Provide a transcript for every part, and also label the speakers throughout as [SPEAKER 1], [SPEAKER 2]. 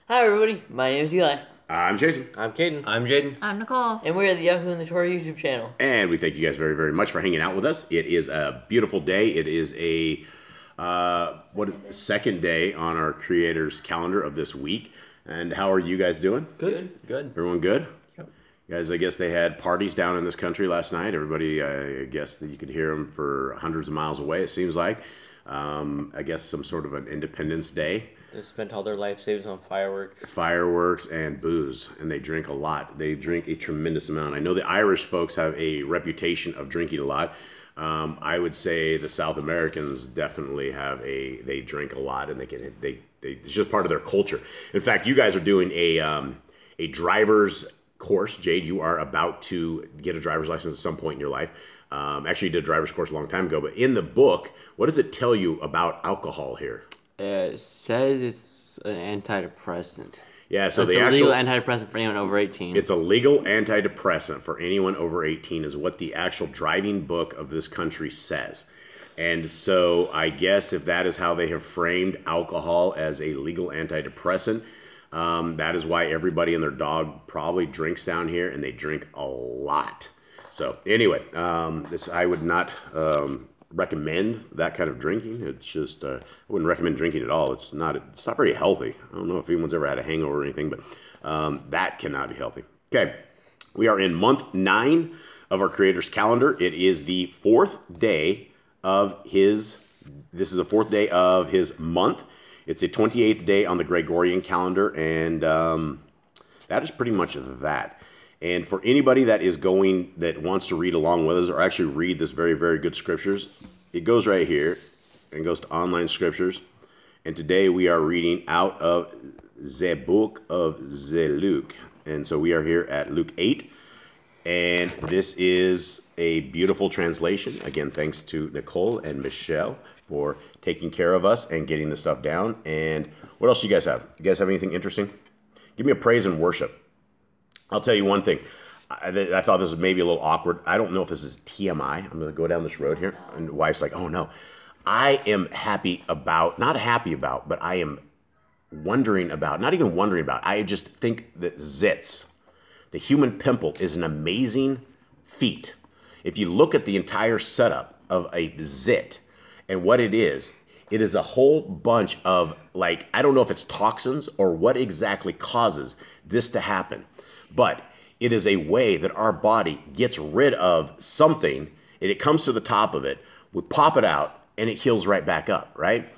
[SPEAKER 1] Hi everybody, my name is Eli.
[SPEAKER 2] I'm Jason.
[SPEAKER 3] I'm Caden. I'm Jaden.
[SPEAKER 4] I'm Nicole.
[SPEAKER 1] And we're the Yahoo and the Torah YouTube channel.
[SPEAKER 2] And we thank you guys very, very much for hanging out with us. It is a beautiful day. It is a second day on our creator's calendar of this week. And how are you guys doing?
[SPEAKER 3] Good.
[SPEAKER 2] Everyone good?
[SPEAKER 3] Yep.
[SPEAKER 2] Guys, I guess they had parties down in this country last night. Everybody, I guess that you could hear them for hundreds of miles away, it seems like. I guess some sort of an Independence Day.
[SPEAKER 3] They spent all their life savings on fireworks.
[SPEAKER 2] Fireworks and booze, and they drink a lot. They drink a tremendous amount. I know the Irish folks have a reputation of drinking a lot. I would say the South Americans definitely they drink a lot, and it's just part of their culture. In fact, you guys are doing a driver's course. Jade, you are about to get a driver's license at some point in your life. Actually, you did a driver's course a long time ago, but in the book, what does it tell you about alcohol here?
[SPEAKER 3] It says it's an antidepressant.
[SPEAKER 2] Yeah, so
[SPEAKER 3] it's
[SPEAKER 2] the
[SPEAKER 3] a
[SPEAKER 2] actual
[SPEAKER 3] legal antidepressant for anyone over 18.
[SPEAKER 2] It's a legal antidepressant for anyone over 18 is what the actual driving book of this country says. And so I guess if that is how they have framed alcohol as a legal antidepressant, that is why everybody and their dog probably drinks down here, and they drink a lot. So anyway, I would not recommend that kind of drinking. It's just I wouldn't recommend drinking at all. It's not very healthy. I don't know if anyone's ever had a hangover or anything, but that cannot be healthy. Okay, we are in month 9 of our creator's calendar. It is the 4th day of his. This is the 4th day of his month. It's the 28th day on the Gregorian calendar, and that is pretty much that. And for anybody that wants to read along with us or actually read this very, very good scriptures, it goes right here and goes to online scriptures. And today we are reading out of the book of Luke. And so we are here at Luke 8. And this is a beautiful translation. Again, thanks to Nicole and Michelle for taking care of us and getting the stuff down. And what else do you guys have? You guys have anything interesting? Give me a praise and worship. I'll tell you one thing. I thought this was maybe a little awkward. I don't know if this is TMI. I'm going to go down this road here. And the wife's like, oh no. I am not happy about, but I am wondering about, not even wondering about. I just think that zits, the human pimple, is an amazing feat. If you look at the entire setup of a zit and what it is a whole bunch of, I don't know if it's toxins or what exactly causes this to happen. But it is a way that our body gets rid of something, and it comes to the top of it. We pop it out, and it heals right back up, right?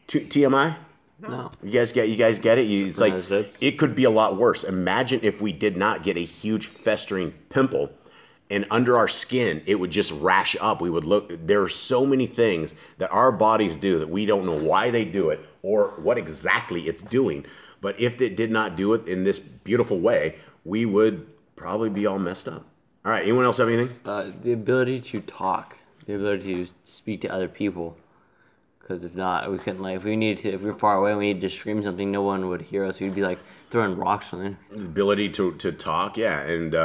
[SPEAKER 2] TMI?
[SPEAKER 3] No.
[SPEAKER 2] You guys get it? It's like it could be a lot worse. Imagine if we did not get a huge festering pimple, and under our skin, it would just rash up. We would look. There are so many things that our bodies do that we don't know why they do it or what exactly it's doing. But if it did not do it in this beautiful way, we would probably be all messed up. All right, anyone else have anything?
[SPEAKER 3] The ability to talk, the ability to speak to other people. Because if not, we couldn't. If we're far away and we need to scream something, no one would hear us. We'd be throwing rocks on it.
[SPEAKER 2] The ability to talk, yeah, and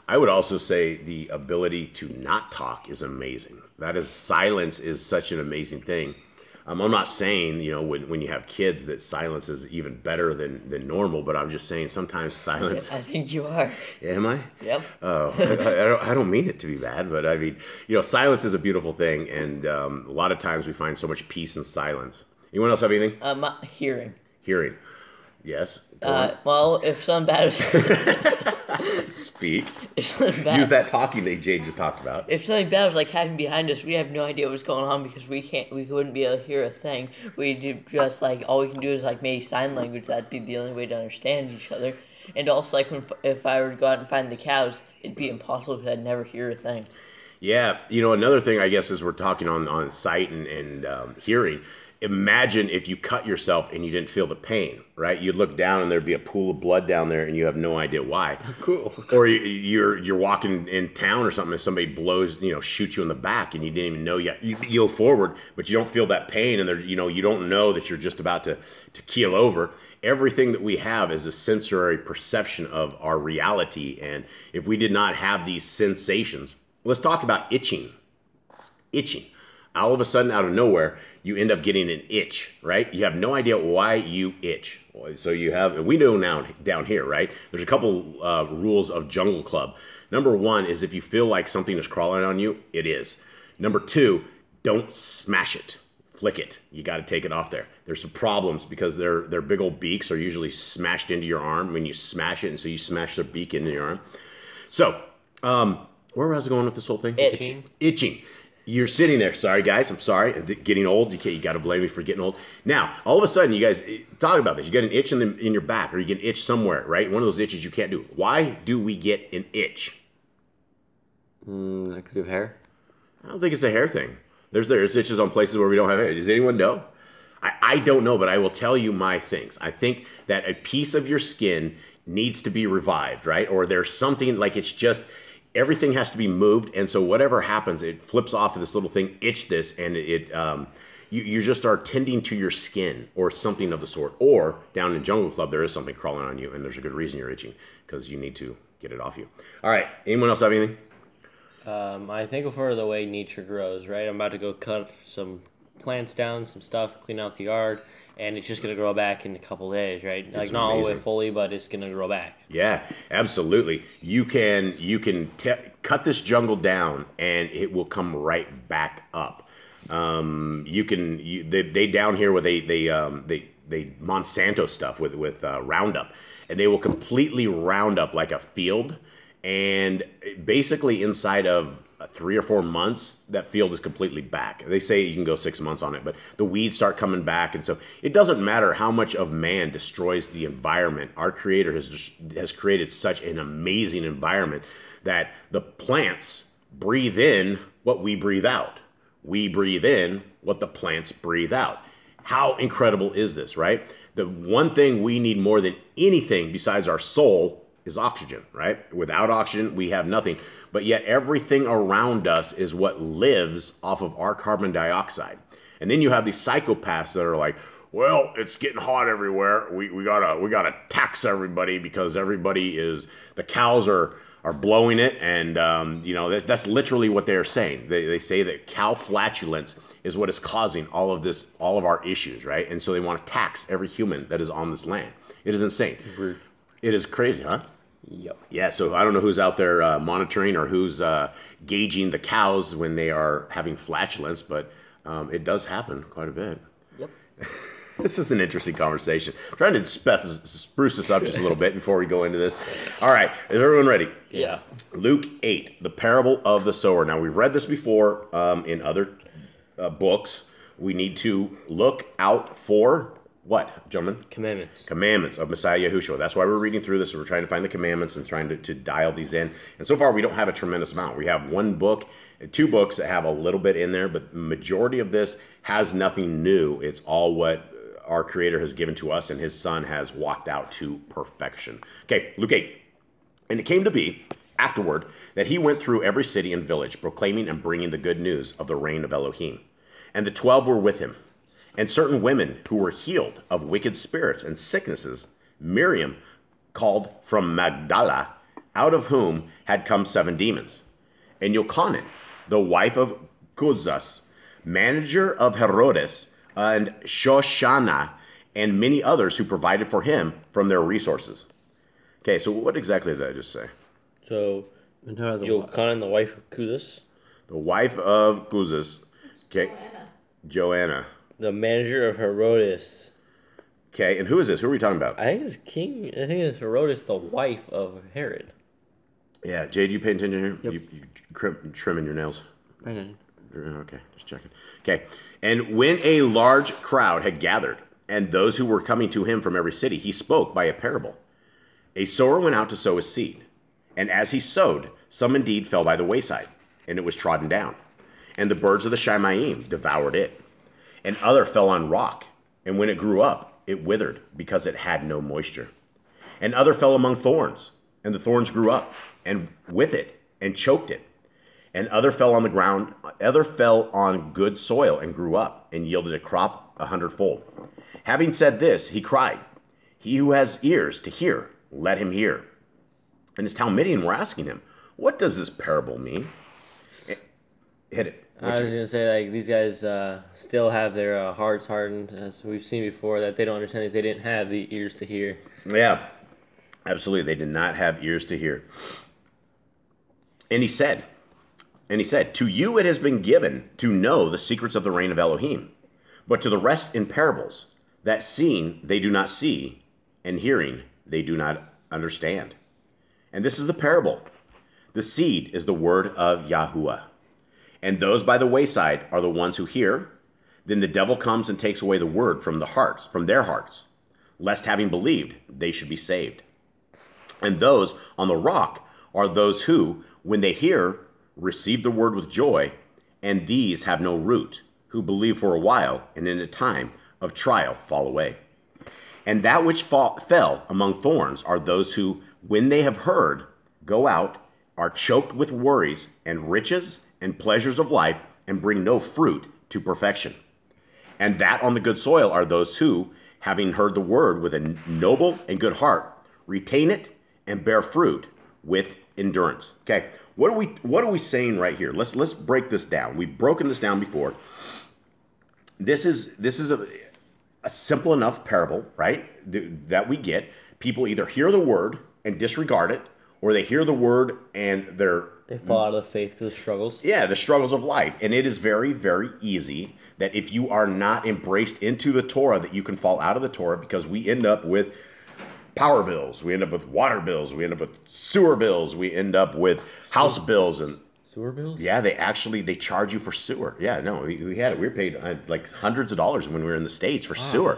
[SPEAKER 2] I would also say the ability to not talk is amazing. Silence is such an amazing thing. I'm not saying, when you have kids that silence is even better than normal, but I'm just saying sometimes silence...
[SPEAKER 1] I think you are.
[SPEAKER 2] Am I?
[SPEAKER 1] Yep.
[SPEAKER 2] Oh, I don't mean it to be bad, but I mean, silence is a beautiful thing, and a lot of times we find so much peace in silence. Anyone else have anything?
[SPEAKER 1] Hearing.
[SPEAKER 2] Hearing. Yes.
[SPEAKER 1] Well, if something bad is...
[SPEAKER 2] Speak.
[SPEAKER 1] If something bad,
[SPEAKER 2] use that talking that Jade just talked about.
[SPEAKER 1] If something bad was happening behind us, we have no idea what's going on because we wouldn't be able to hear a thing. We do just all we can do is maybe sign language. That'd be the only way to understand each other. And also if I were to go out and find the cows, it'd be impossible because I'd never hear a thing. Yeah,
[SPEAKER 2] another thing I guess is we're talking on sight and hearing. Imagine if you cut yourself and you didn't feel the pain, right? You'd look down and there'd be a pool of blood down there and you have no idea why.
[SPEAKER 3] Cool.
[SPEAKER 2] Or you're walking in town or something and somebody shoots you in the back and you didn't even know yet. You go forward, but you don't feel that pain and you don't know that you're just about to keel over. Everything that we have is a sensory perception of our reality. And if we did not have these sensations, let's talk about itching. All of a sudden, out of nowhere, you end up getting an itch, right? You have no idea why you itch. So we know now down here, right? There's a couple rules of Jungle Club. Number one is if you feel like something is crawling on you, it is. Number two, don't smash it. Flick it. You got to take it off there. There's some problems because their big old beaks are usually smashed into your arm when you smash it, and so you smash their beak into your arm. So, where was I going with this whole thing? Itching. You're sitting there. Sorry, guys. I'm sorry. Getting old. You got to blame me for getting old. Now, all of a sudden, you guys talk about this. You get an itch in your back, or you get an itch somewhere, right? One of those itches you can't do. Why do we get an itch?
[SPEAKER 3] Because of hair?
[SPEAKER 2] I don't think it's a hair thing. There's itches on places where we don't have hair. Does anyone know? I don't know, but I will tell you my things. I think that a piece of your skin needs to be revived, right? Or there's something like it's just everything has to be moved, and so whatever happens, it flips off of this little thing, itch this, and you just are tending to your skin or something of the sort. Or down in Jungle Club, there is something crawling on you, and there's a good reason you're itching because you need to get it off you. All right, anyone else have anything?
[SPEAKER 4] I think for the way nature grows, right? I'm about to go cut some plants down, some stuff, clean out the yard, and it's just going to grow back in a couple days, right? It's like not all the way fully, but it's going to grow back.
[SPEAKER 2] Yeah, absolutely. You can cut this jungle down, and it will come right back up. They down here where they Monsanto stuff with Roundup, and they will completely round up like a field. And basically inside of 3 or 4 months, that field is completely back. They say you can go 6 months on it, but the weeds start coming back. And so it doesn't matter how much of man destroys the environment. Our Creator has created such an amazing environment that the plants breathe in what we breathe out. We breathe in what the plants breathe out. How incredible is this, right? The one thing we need more than anything besides our soul is oxygen, right? Without oxygen, we have nothing. But yet everything around us is what lives off of our carbon dioxide. And then you have these psychopaths that are like, well, it's getting hot everywhere. We gotta tax everybody because the cows are blowing it, and that's literally what they're saying. They say that cow flatulence is what is causing all of our issues, right? And so they want to tax every human that is on this land. It is insane. It is crazy, huh?
[SPEAKER 4] Yep.
[SPEAKER 2] Yeah, so I don't know who's out there monitoring or who's gauging the cows when they are having flatulence, but it does happen quite a bit.
[SPEAKER 4] Yep.
[SPEAKER 2] This is an interesting conversation. I'm trying to spruce this up just a little bit before we go into this. All right, is everyone ready?
[SPEAKER 4] Yeah.
[SPEAKER 2] Luke 8, the parable of the sower. Now, we've read this before in other books. We need to look out for what, gentlemen? Commandments of Messiah Yahushua. That's why we're reading through this. We're trying to find the commandments and trying to dial these in. And so far, we don't have a tremendous amount. We have one book, 2 books that have a little bit in there, but the majority of this has nothing new. It's all what our Creator has given to us, and His Son has walked out to perfection. Okay, Luke 8. And it came to be, afterward, that He went through every city and village, proclaiming and bringing the good news of the reign of Elohim. And the 12 were with Him. And certain women who were healed of wicked spirits and sicknesses, Miriam called from Magdala, out of whom had come 7 demons. And Yochanan, the wife of Cuzas, manager of Herodes, and Shoshana, and many others who provided for him from their resources. Okay, so what exactly did I just say?
[SPEAKER 4] So, Yochanan, the wife of Cuzas.
[SPEAKER 2] The wife of Cuzas. Okay. Joanna.
[SPEAKER 4] The manager of Herodes.
[SPEAKER 2] Okay, and who is this? Who are we talking about?
[SPEAKER 4] I think it's Herodes, the wife of Herod.
[SPEAKER 2] Yeah, Jay, do you pay attention here?
[SPEAKER 3] Yep.
[SPEAKER 2] You trimming your nails?
[SPEAKER 3] Right in.
[SPEAKER 2] Okay, just checking. Okay, and when a large crowd had gathered, and those who were coming to him from every city, he spoke by a parable. A sower went out to sow his seed, and as he sowed, some indeed fell by the wayside, and it was trodden down, and the birds of the Shamayim devoured it. And other fell on rock, and when it grew up, it withered, because it had no moisture. And other fell among thorns, and the thorns grew up, and with it, and choked it. And other fell on the ground, other fell on good soil, and grew up, and yielded a crop 100-fold. Having said this, he cried, He who has ears to hear, let him hear. And his Talmudian were asking him, What does this parable mean? Hit it.
[SPEAKER 4] I was gonna say, like, these guys still have their hearts hardened, as we've seen before, that they don't understand that they didn't have the ears to hear.
[SPEAKER 2] Yeah, absolutely. They did not have ears to hear. And he said, to you it has been given to know the secrets of the reign of Elohim, but to the rest in parables, that seeing they do not see, and hearing they do not understand. And this is the parable. The seed is the word of Yahuwah. And those by the wayside are the ones who hear. Then the devil comes and takes away the word from their hearts, lest having believed, they should be saved. And those on the rock are those who, when they hear, receive the word with joy, and these have no root, who believe for a while, and in a time of trial fall away. And that which fell among thorns are those who, when they have heard, go out, are choked with worries and riches and pleasures of life, and bring no fruit to perfection. And that on the good soil are those who, having heard the word with a noble and good heart, retain it and bear fruit with endurance. Okay, what are we saying right here? Let's break this down. We've broken this down before. This is a simple enough parable, right? That we get. People either hear the word and disregard it, or they hear the word and
[SPEAKER 4] they fall out of the faith through the struggles.
[SPEAKER 2] Yeah, the struggles of life. And it is very, very easy that if you are not embraced into the Torah, that you can fall out of the Torah, because we end up with power bills, we end up with water bills, we end up with sewer bills, we end up with house bills and
[SPEAKER 4] sewer bills.
[SPEAKER 2] Yeah, they charge you for sewer. Yeah, no, we had it. We were paid like hundreds of dollars when we were in the States for sewer.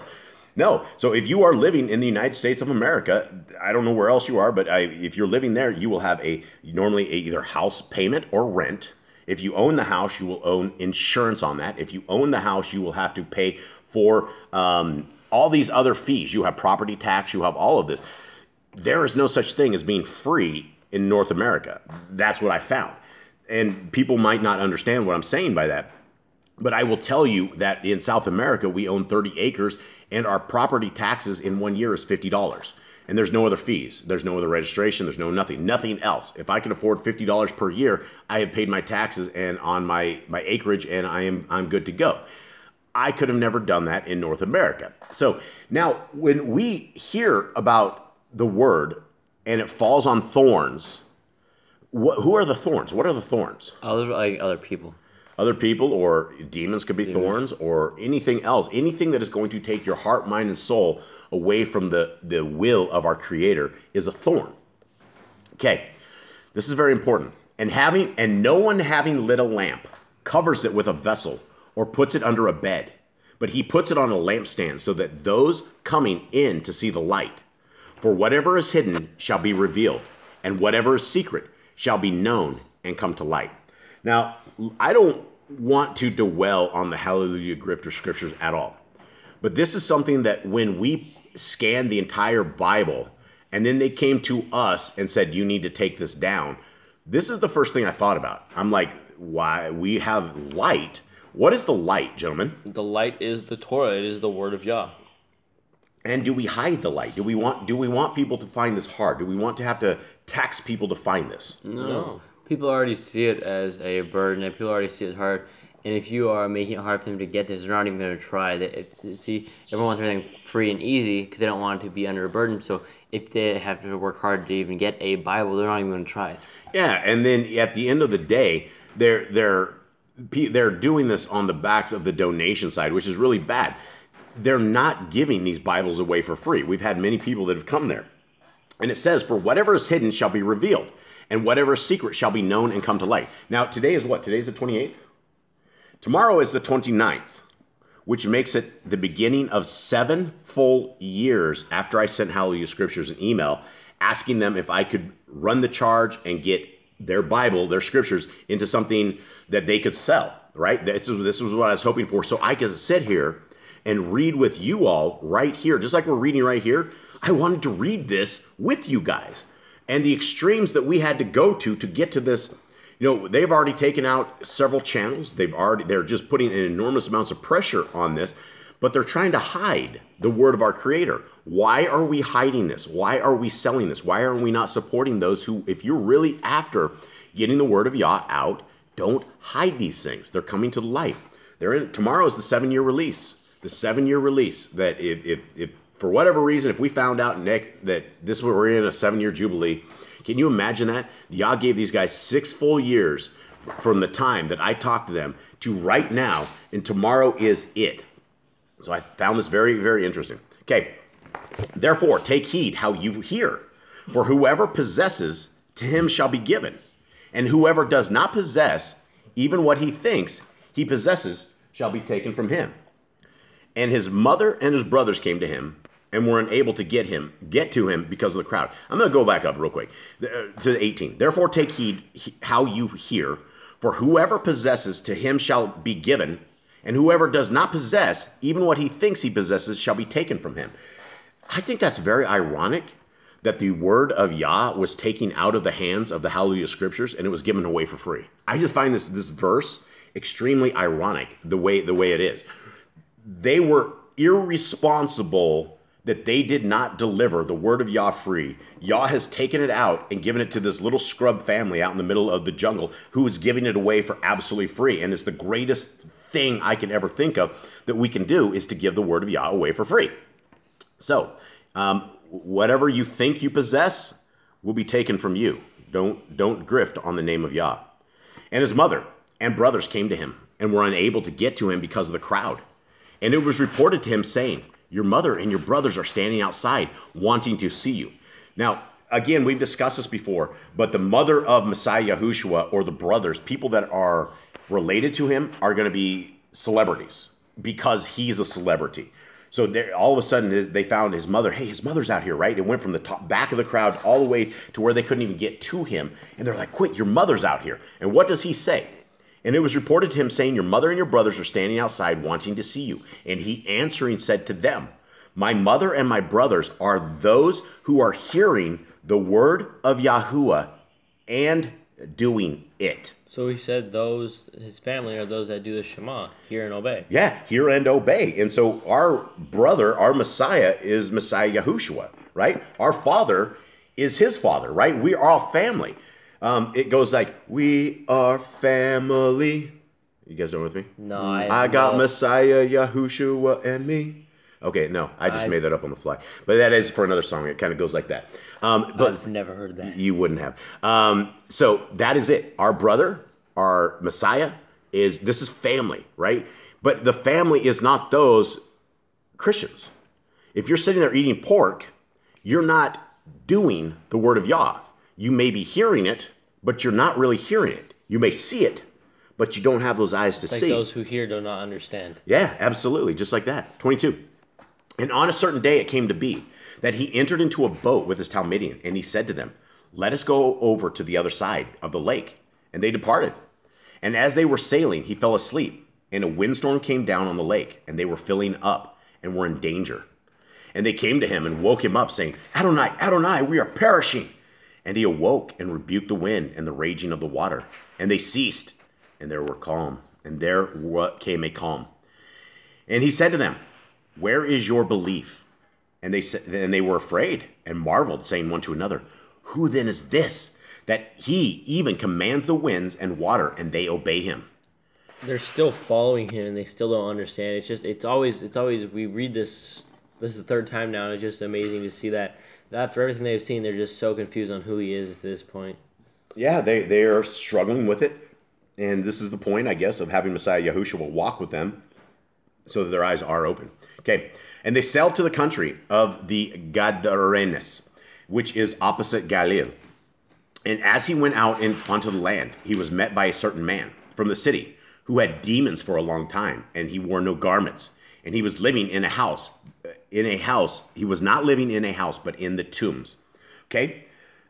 [SPEAKER 2] No, so if you are living in the United States of America, I don't know where else you are, but if you're living there, you will have normally either house payment or rent. If you own the house, you will own insurance on that. If you own the house, you will have to pay for all these other fees. You have property tax, you have all of this. There is no such thing as being free in North America. That's what I found. And people might not understand what I'm saying by that. But I will tell you that in South America, we own 30 acres, and our property taxes in 1 year is $50. And there's no other fees. There's no other registration. There's nothing else. If I can afford $50 per year, I have paid my taxes and on my acreage, and I'm good to go. I could have never done that in North America. So now when we hear about the word and it falls on thorns, who are the thorns? What are the thorns?
[SPEAKER 3] Those are like other people.
[SPEAKER 2] Other people, or demons could be thorns, or anything else. Anything that is going to take your heart, mind, and soul away from the will of our Creator is a thorn. Okay, this is very important. And no one having lit a lamp covers it with a vessel or puts it under a bed, but he puts it on a lampstand, so that those coming in to see the light. For whatever is hidden shall be revealed, and whatever is secret shall be known and come to light. Now, I don't want to dwell on the Hallelujah Grifter scriptures at all. But this is something that when we scanned the entire Bible, and then they came to us and said, you need to take this down, this is the first thing I thought about. I'm like, why? We have light. What is the light, gentlemen?
[SPEAKER 4] The light is the Torah. It is the word of Yah.
[SPEAKER 2] And do we hide the light? Do we want people to find this hard? Do we want to have to tax people to find this?
[SPEAKER 3] No. People already see it as a burden, and people already see it as hard. And if you are making it hard for them to get this, they're not even going to try. See, everyone wants everything free and easy because they don't want it to be under a burden. So if they have to work hard to even get a Bible, they're not even going to try it.
[SPEAKER 2] Yeah, and then at the end of the day, they're doing this on the backs of the donation side, which is really bad. They're not giving these Bibles away for free. We've had many people that have come there. And it says, for whatever is hidden shall be revealed, and whatever is secret shall be known and come to light. Now, today is what? Today's the 28th? Tomorrow is the 29th, which makes it the beginning of 7 full years after I sent Hallelujah Scriptures an email asking them if I could run the charge and get their Bible, their Scriptures, into something that they could sell, right? This was what I was hoping for. So I could sit here and read with you all right here, just like we're reading right here. I wanted to read this with you guys. And the extremes that we had to go to get to this, they've already taken out several channels. They're just putting in enormous amounts of pressure on this, but they're trying to hide the word of our Creator. Why are we hiding this? Why are we selling this? Why are we not supporting those who, if you're really after getting the word of Yah out Don't hide these things. They're coming to the light. Tomorrow is the 7-year release. The 7-year release that if for whatever reason, if we found out, Nick, that we're in a 7-year jubilee, can you imagine that? Yah gave these guys 6 full years from the time that I talked to them to right now, and tomorrow is it. So I found this very, very interesting. Okay, therefore, take heed how you hear. For whoever possesses, to him shall be given. And whoever does not possess, even what he thinks he possesses, shall be taken from him. And his mother and his brothers came to him, and were unable to get to him because of the crowd. I'm going to go back up real quick to 18. Therefore, take heed how you hear. For whoever possesses, to him shall be given. And whoever does not possess, even what he thinks he possesses, shall be taken from him. I think that's very ironic that the word of Yah was taken out of the hands of the Hallelujah Scriptures and it was given away for free. I just find this verse extremely ironic, the way it is. They were irresponsible that they did not deliver the word of Yah free. Yah has taken it out and given it to this little scrub family out in the middle of the jungle who is giving it away for absolutely free. And it's the greatest thing I can ever think of that we can do is to give the word of Yah away for free. So, whatever you think you possess will be taken from you. Don't grift on the name of Yah. And his mother and brothers came to him and were unable to get to him because of the crowd. And it was reported to him saying, your mother and your brothers are standing outside wanting to see you. Now, again, we've discussed this before, but the mother of Messiah Yahushua, or the brothers, people that are related to him, are going to be celebrities because he's a celebrity. So all of a sudden, they found his mother. Hey, his mother's out here, right? It went from the back of the crowd all the way to where they couldn't even get to him. And they're like, quick, your mother's out here. And what does he say? And it was reported to him saying, your mother and your brothers are standing outside wanting to see you. And he answering said to them, my mother and my brothers are those who are hearing the word of Yahuwah and doing it.
[SPEAKER 4] So he said his family are those that do the Shema, hear and obey.
[SPEAKER 2] Yeah, hear and obey. And so our brother, our Messiah, is Messiah Yahushua, right? Our father is his father, right? We are all family. It goes like, we are family. You guys know with me?
[SPEAKER 4] No,
[SPEAKER 2] I got Messiah, Yahushua, and me. Okay, no, I just made that up on the fly. But that is for another song. It kind of goes like that. But
[SPEAKER 4] I've never heard that.
[SPEAKER 2] You wouldn't have. So that is it. Our brother, our Messiah, this is family, right? But the family is not those Christians. If you're sitting there eating pork, you're not doing the word of Yah. You may be hearing it, but you're not really hearing it. You may see it, but you don't have those eyes to see.
[SPEAKER 4] Like those who hear do not understand.
[SPEAKER 2] Yeah, absolutely. Just like that. 22. And on a certain day it came to be that he entered into a boat with his Talmudian, and he said to them, let us go over to the other side of the lake. And they departed. And as they were sailing, he fell asleep, and a windstorm came down on the lake, and they were filling up and were in danger. And they came to him and woke him up, saying, Adonai, Adonai, we are perishing. And he awoke and rebuked the wind and the raging of the water. And they ceased, and there were calm. And there came a calm. And he said to them, where is your belief? And they were afraid and marveled, saying one to another, who then is this, that he even commands the winds and water, and they obey him?
[SPEAKER 4] They're still following him, and they still don't understand. It's always. We read this. This is the third time now, and it's just amazing to see that after everything they've seen, they're just so confused on who he is at this point.
[SPEAKER 2] Yeah, they are struggling with it, and this is the point, I guess, of having Messiah Yahushua walk with them, so that their eyes are open. Okay, and they sailed to the country of the Gadarenes, which is opposite Galilee. And as he went out onto the land, he was met by a certain man from the city who had demons for a long time, and he wore no garments. And he was living in a house. He was not living in a house, but in the tombs. Okay?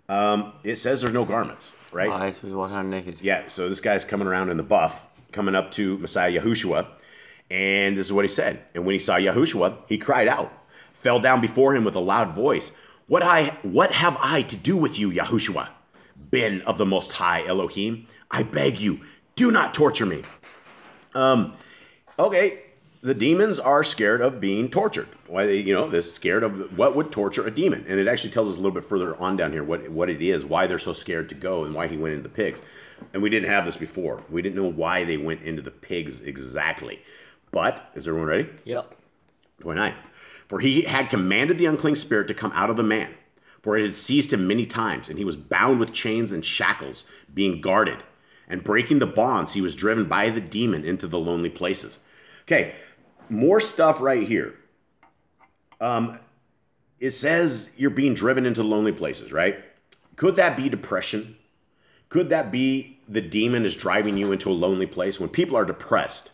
[SPEAKER 2] It says there's no garments, right?
[SPEAKER 3] Oh, so he walked around naked.
[SPEAKER 2] Yeah, so this guy's coming around in the buff, coming up to Messiah Yahushua, and this is what he said. And when he saw Yahushua, he cried out, fell down before him with a loud voice. What have I to do with you, Yahushua? Ben of the Most High Elohim, I beg you, do not torture me. Okay, the demons are scared of being tortured. Why they're scared of what would torture a demon. And it actually tells us a little bit further on down here what it is, why they're so scared to go, and why he went into the pigs. And we didn't have this before. We didn't know why they went into the pigs exactly. But, is everyone ready?
[SPEAKER 4] Yep.
[SPEAKER 2] 29. For he had commanded the unclean spirit to come out of the man, for it had seized him many times, and he was bound with chains and shackles, being guarded. And breaking the bonds, he was driven by the demon into the lonely places. Okay, more stuff right here. It says you're being driven into lonely places, right? Could that be depression? Could that be the demon is driving you into a lonely place? When people are depressed,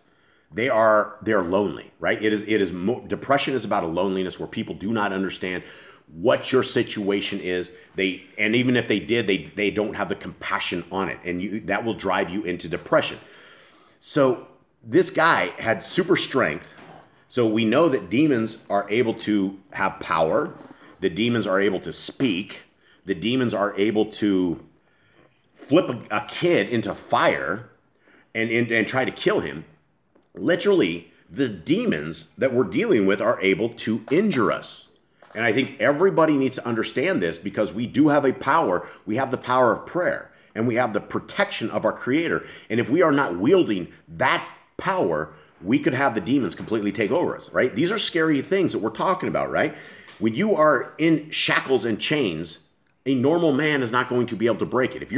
[SPEAKER 2] they're lonely, right? Depression is about a loneliness where people do not understand what your situation is. And even if they did, they don't have the compassion on it, and that will drive you into depression. So this guy had super strength. So we know that demons are able to have power. The demons are able to speak. The demons are able to flip a kid into fire and try to kill him. Literally, the demons that we're dealing with are able to injure us. And I think everybody needs to understand this, because we do have a power. We have the power of prayer, and we have the protection of our Creator. And if we are not wielding that power, we could have the demons completely take over us, right? These are scary things that we're talking about, right? When you are in shackles and chains, a normal man is not going to be able to break it. If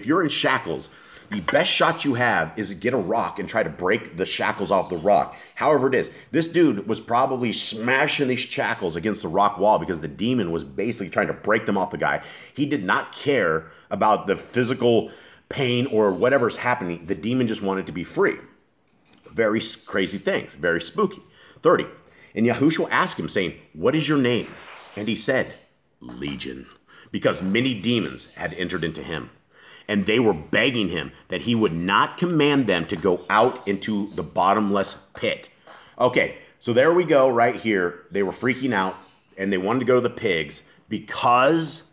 [SPEAKER 2] you're in shackles, the best shot you have is to get a rock and try to break the shackles off the rock. However it is, this dude was probably smashing these shackles against the rock wall because the demon was basically trying to break them off the guy. He did not care about the physical pain or whatever's happening. The demon just wanted to be free. Very crazy things, very spooky. 30. And Yahushua asked him, saying, what is your name? And he said, Legion, because many demons had entered into him. And they were begging him that he would not command them to go out into the bottomless pit. Okay, so there we go right here. They were freaking out, and they wanted to go to the pigs because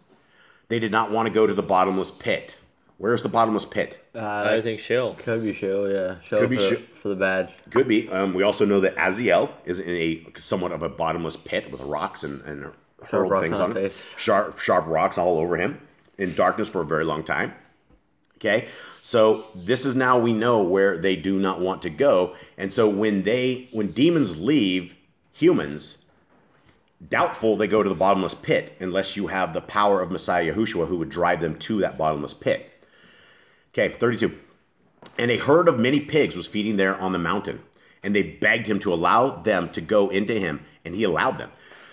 [SPEAKER 2] they did not want to go to the bottomless pit. Where's the bottomless pit?
[SPEAKER 4] I think Sheol.
[SPEAKER 3] Could be Sheol, yeah. Sheol
[SPEAKER 2] Could be
[SPEAKER 3] for the badge.
[SPEAKER 2] Could be. We also know that Aziel is in a somewhat of a bottomless pit with rocks and hurled things on him. Sharp rocks all over him in darkness for a very long time. Okay, so this is now we know where they do not want to go. And so when demons leave humans, doubtful they go to the bottomless pit unless you have the power of Messiah Yahushua who would drive them to that bottomless pit. Okay, 32. And a herd of many pigs was feeding there on the mountain, and they begged him to allow them to go into him, and he allowed them.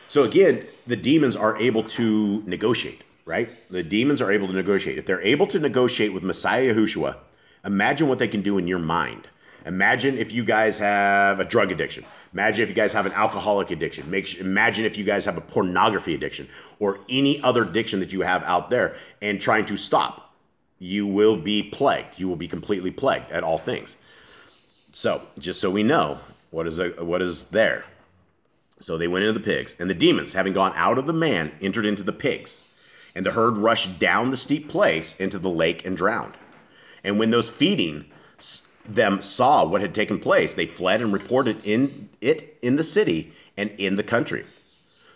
[SPEAKER 2] So again, the demons are able to negotiate, right? The demons are able to negotiate. If they're able to negotiate with Messiah Yahushua, imagine what they can do in your mind. Imagine if you guys have a drug addiction. Imagine if you guys have an alcoholic addiction. Imagine if you guys have a pornography addiction or any other addiction that you have out there and trying to stop. You will be plagued. You will be completely plagued at all things. So, just so we know what is there. So they went into the pigs, and the demons, having gone out of the man, entered into the pigs. And the herd rushed down the steep place into the lake and drowned. And when those feeding them saw what had taken place, they fled and reported in the city and in the country.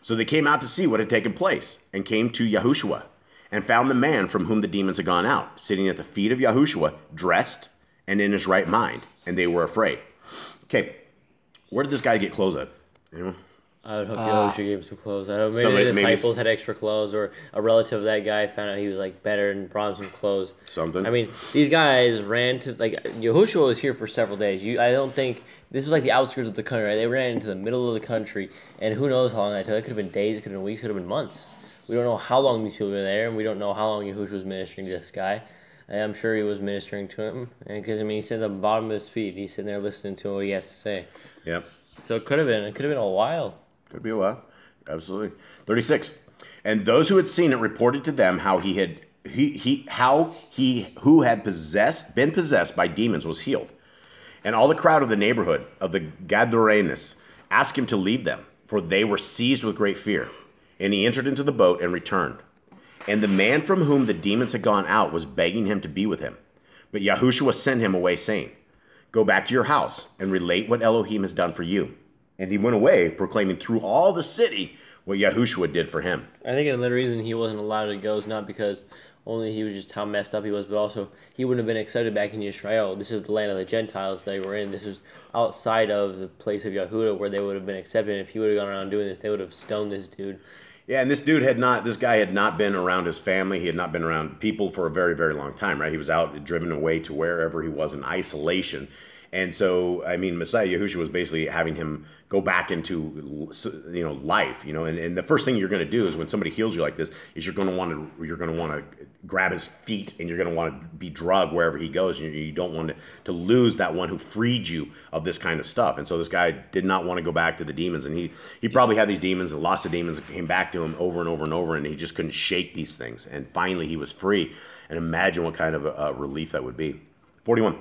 [SPEAKER 2] So they came out to see what had taken place, and came to Yahushua, and found the man from whom the demons had gone out, sitting at the feet of Yahushua, dressed and in his right mind, and they were afraid. Okay, where did this guy get clothes at? Anyone?
[SPEAKER 4] I would hope Yahushua gave him some clothes. I don't know, maybe the disciples had extra clothes, or a relative of that guy found out he was like better and brought him some clothes.
[SPEAKER 2] Something.
[SPEAKER 4] I mean, these guys ran to, like, Yahushua was here for several days. I don't think, this was like the outskirts of the country, right? They ran into the middle of the country, and who knows how long that took. It could have been days, it could have been weeks, it could have been months. We don't know how long these people were there, and we don't know how long Yahushua was ministering to this guy. And I'm sure he was ministering to him, because, I mean, he's at the bottom of his feet. He's sitting there listening to what he has to say.
[SPEAKER 2] Yep.
[SPEAKER 4] So it could have been a while.
[SPEAKER 2] Could be a while. Absolutely. 36. And those who had seen it reported to them how he who had been possessed by demons was healed. And all the crowd of the neighborhood of the Gadarenes asked him to leave them, for they were seized with great fear. And he entered into the boat and returned. And the man from whom the demons had gone out was begging him to be with him. But Yahushua sent him away, saying, Go back to your house and relate what Elohim has done for you. And he went away, proclaiming through all the city what Yahushua did for him.
[SPEAKER 4] I think another reason he wasn't allowed to go is not because only he was just how messed up he was, but also he wouldn't have been accepted back in Israel. This is the land of the Gentiles they were in. This was outside of the place of Yahudah where they would have been accepted. And if he would have gone around doing this, they would have stoned this dude.
[SPEAKER 2] Yeah, and this guy had not been around his family. He had not been around people for a very, very long time, right? He was out, driven away to wherever he was in isolation. And so, I mean, Messiah Yahushua was basically having him go back into, life, and the first thing you're going to do is when somebody heals you like this is you're going to want to grab his feet and you're going to want to be drugged wherever he goes. You don't want to lose that one who freed you of this kind of stuff. And so this guy did not want to go back to the demons, and he probably had these demons and lots of demons that came back to him over and over and over, and he just couldn't shake these things. And finally he was free. And imagine what kind of relief that would be. 41.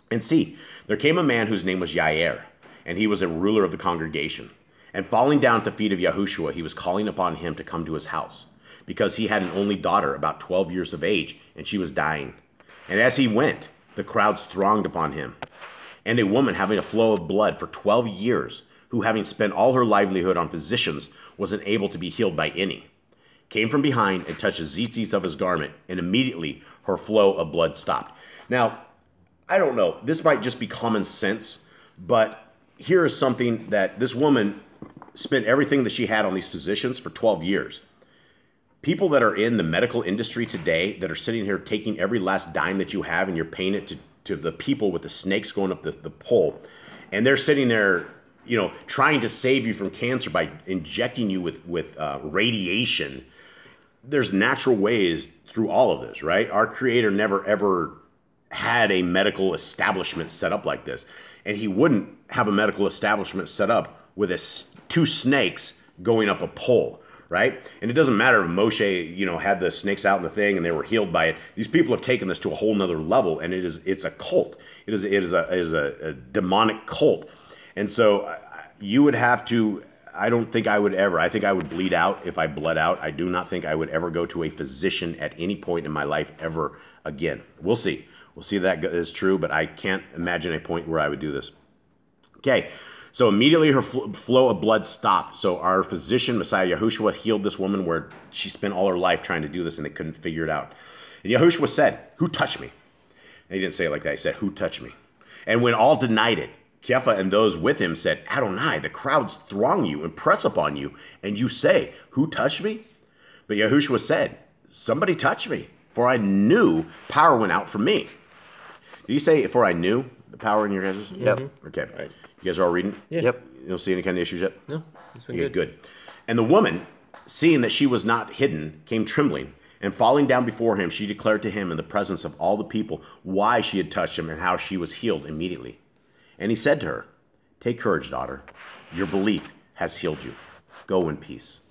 [SPEAKER 2] And see, there came a man whose name was Yair, and he was a ruler of the congregation. And falling down at the feet of Yahushua, he was calling upon him to come to his house, because he had an only daughter, about 12 years of age, and she was dying. And as he went, the crowds thronged upon him. And a woman having a flow of blood for 12 years, who having spent all her livelihood on physicians, wasn't able to be healed by any, came from behind and touched the tzitzis of his garment, and immediately her flow of blood stopped. Now, I don't know, this might just be common sense, but here is something that this woman spent everything that she had on these physicians for 12 years. People that are in the medical industry today that are sitting here taking every last dime that you have and you're paying it to the people with the snakes going up the pole, and they're sitting there, trying to save you from cancer by injecting you with radiation. There's natural ways through all of this, right? Our Creator never ever had a medical establishment set up like this, and he wouldn't have a medical establishment set up with two snakes going up a pole, right? And it doesn't matter if Moshe, had the snakes out in the thing and they were healed by it. These people have taken this to a whole nother level, and it's a cult. It is a demonic cult. And so you would have to, I don't think I would ever, I think I would bleed out if I bled out. I do not think I would ever go to a physician at any point in my life ever again. We'll see. We'll see if that is true, but I can't imagine a point where I would do this. Okay, so immediately her flow of blood stopped. So our physician, Messiah Yahushua, healed this woman where she spent all her life trying to do this and they couldn't figure it out. And Yahushua said, "Who touched me?" And he didn't say it like that. He said, "Who touched me?" And when all denied it, Kepha and those with him said, "Adonai, the crowds throng you and press upon you, and you say, 'Who touched me?'" But Yahushua said, "Somebody touched me, for I knew power went out from me." Did you say, "For I knew the power in your guys'?"
[SPEAKER 3] Yep.
[SPEAKER 2] Okay. All right. You guys are all reading?
[SPEAKER 4] Yeah.
[SPEAKER 3] Yep.
[SPEAKER 2] You don't see any kind of issues yet?
[SPEAKER 4] No, it's been
[SPEAKER 2] Okay,
[SPEAKER 4] good.
[SPEAKER 2] good. And the woman, seeing that she was not hidden, came trembling, and falling down before him, she declared to him in the presence of all the people why she had touched him and how she was healed immediately. And he said to her, "Take courage, daughter. Your belief has healed you. Go in peace."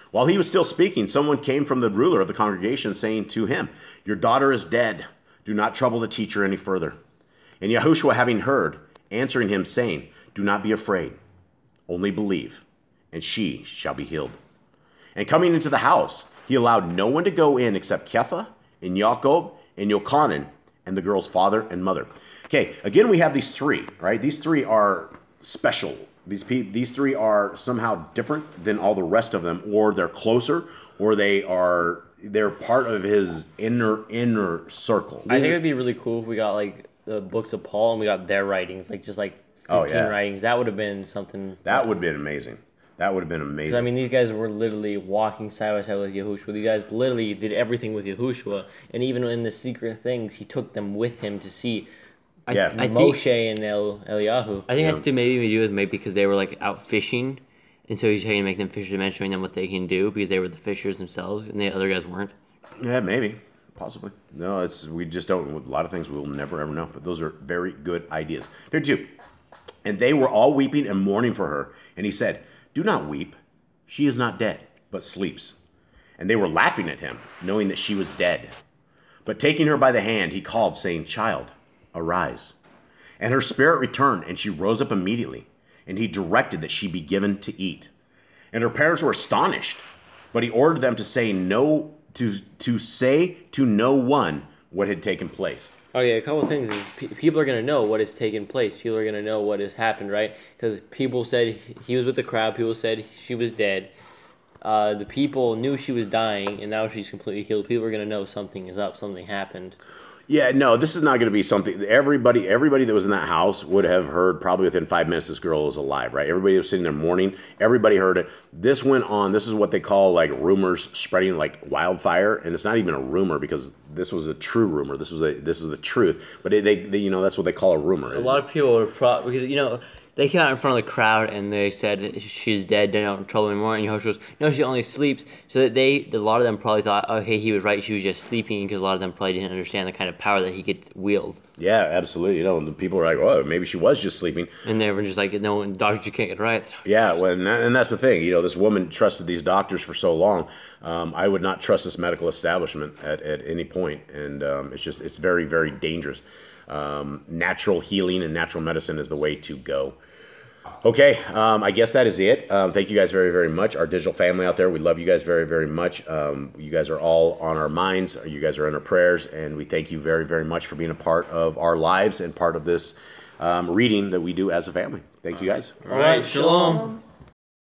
[SPEAKER 2] While he was still speaking, someone came from the ruler of the congregation saying to him, "Your daughter is dead. Do not trouble the teacher any further." And Yahushua, having heard, answering him, saying, "Do not be afraid, only believe, and she shall be healed." And coming into the house, he allowed no one to go in except Kepha and Yaakov and Yochanan and the girl's father and mother. Okay, again, we have these three, right? These three are special. These three are somehow different than all the rest of them, or they're closer, or they're part of his inner circle.
[SPEAKER 4] I think it'd be really cool if we got like the books of Paul and we got their writings, like just like 15 writings. That would have been something.
[SPEAKER 2] That would have been amazing. That would have been amazing.
[SPEAKER 4] I mean, these guys were literally walking side by side with Yahushua. These guys literally did everything with Yahushua, and even in the secret things, he took them with him to see.
[SPEAKER 3] I
[SPEAKER 4] Moshe and Eliyahu.
[SPEAKER 3] I think that's to maybe do with maybe because they were like out fishing, and so he's trying to make them fishermen, showing them what they can do because they were the fishers themselves, and the other guys weren't.
[SPEAKER 2] Yeah, maybe, possibly. No, we just don't. A lot of things we'll never ever know. But those are very good ideas. 52. And they were all weeping and mourning for her, and he said, "Do not weep. She is not dead, but sleeps." And they were laughing at him, knowing that she was dead. But taking her by the hand, he called, saying, "Child, arise." And her spirit returned, and she rose up immediately. And he directed that she be given to eat. And her parents were astonished, but he ordered them to say to no one what had taken place.
[SPEAKER 4] Okay, a couple things is people are gonna know what has taken place. People are gonna know what has happened, right? Because people said he was with the crowd. People said she was dead. The people knew she was dying, and now she's completely healed. People are gonna know something is up. Something happened.
[SPEAKER 2] Yeah, no, this is not going to be something. Everybody that was in that house would have heard probably within 5 minutes this girl is alive, right? Everybody was sitting there mourning. Everybody heard it. This went on. This is what they call like rumors spreading like wildfire, and it's not even a rumor because this was a true rumor. This is the truth. But they that's what they call a rumor.
[SPEAKER 3] A lot of people would because they came out in front of the crowd and they said she's dead, they're not in trouble anymore. And Yahushua goes, no, she only sleeps. So that a lot of them probably thought, oh, hey, he was right, she was just sleeping, because a lot of them probably didn't understand the kind of power that he could wield.
[SPEAKER 2] Yeah, absolutely. The people were like, oh, maybe she was just sleeping.
[SPEAKER 3] And they were just like, no, doctors, you can't get right.
[SPEAKER 2] Yeah, well, and that's the thing. This woman trusted these doctors for so long. I would not trust this medical establishment at any point. And it's very, very dangerous. Natural healing and natural medicine is the way to go. Okay, I guess that is it. Thank you guys very, very much. Our digital family out there, we love you guys very, very much. You guys are all on our minds. You guys are in our prayers, and we thank you very, very much for being a part of our lives and part of this reading that we do as a family. Thank you guys.
[SPEAKER 3] All right, shalom.